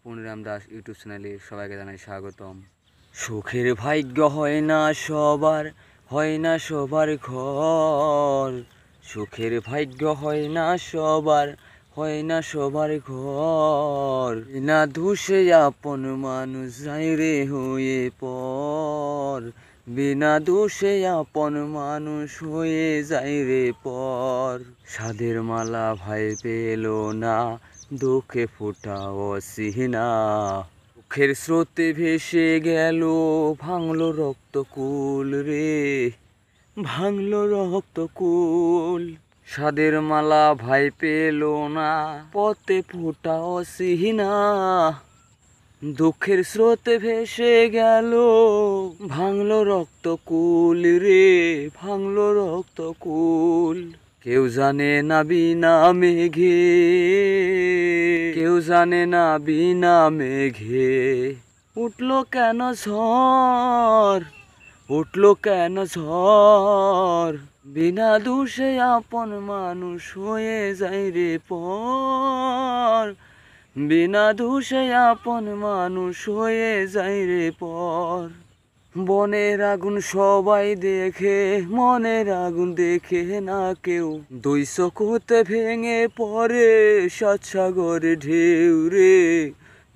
পূর্ণিরাম Das YouTube চ্যানেলে সবাইকে জানাই স্বাগতম। সুখের ভাগ্য হয় না সবার, হয় না সবার ঘর। সুখের ভাগ্য হয় না সবার, হয় না সবার ঘর। বিনা দোষে আপন মানুষ যায় রে হয়ে পর। বিনা দোষে আপন মানুষ হয়ে যায় রে পর। সাদের মালা ভাই পেল না, দুঃখে ফোটাও সিহনা। দুঃখের স্রোতে ভেসে গেল, ভাঙলো রক্তকুল রে, ভাঙলো রক্তকুল। সাদের মালা ভাই পেল না, পথে ফোটাও সিহনা। দুঃখের স্রোতে ভেসে গেল, ভাঙলো রক্তকুল রে, ভাঙলো রক্তকুল। কেউ জানে না বিনা মেঘে, কেউ জানে না বিনা মেঘে উঠলো কেন ঝড়, উঠলো কেন ঝড়। বিনা দোষে আপন মানুষ হয়ে যায় রে পর। বিনা দোষে আপন মানুষ হয়ে যায় রে পর। বনের আগুন সবাই দেখে, মনের আগুন দেখে না কেউ। দুই চোখতে ভেঙে পড়ে সাত সাগরে ঢেউ রে।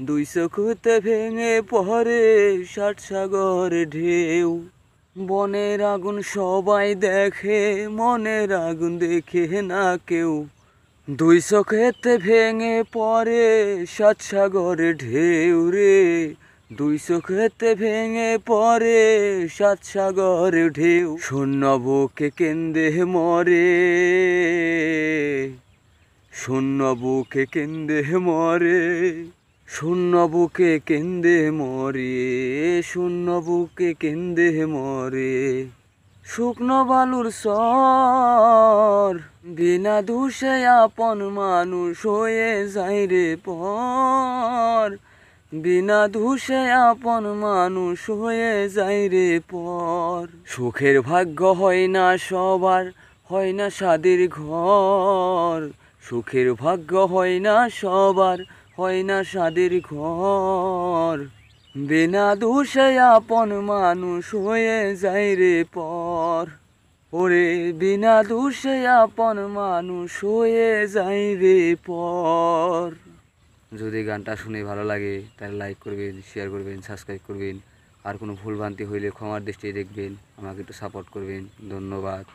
দুই চোখতে ভেঙে পড়ে সাত সাগরে ঢেউ। বনের আগুন সবাই দেখে, মনের আগুন দেখে না কেউ। দুই চোখেতে ভেঙে পড়ে সাত সাগরে ঢেউ রে। দুই চোখেতে ভেঙে পড়ে সাত সাগরে ঢেউ। শূন্য বুকে কেন্দে মরে, শূন্য বুকে কেন্দে মরে, শূন্য বুকে কেন্দে মরে, শূন্য বুকে কেন্দে মরে। শুকনো বালুর চর, বিনা দোষে আপন মানুষ হয়ে যায় রে পর। বিনা দোষে আপন মানুষ হয়ে যায় রে পর। সুখের ভাগ্য হয় না সবার, হয় না সাদের ঘর। সুখের ভাগ্য হয় না সবার, হয় না সাদের ঘর। বিনা দোষে আপন মানুষ হয়ে যায় রে পর। ওরে বিনা দোষে আপন মানুষ হয়ে যায় রে পর। যদি গানটা শুনে ভালো লাগে তাহলে লাইক করবেন, শেয়ার করবেন, সাবস্ক্রাইব করবেন। আর কোনো ভুলভ্রান্তি হইলে ক্ষমার দৃষ্টিতে দেখবেন, আমাকে একটু সাপোর্ট করবেন। ধন্যবাদ।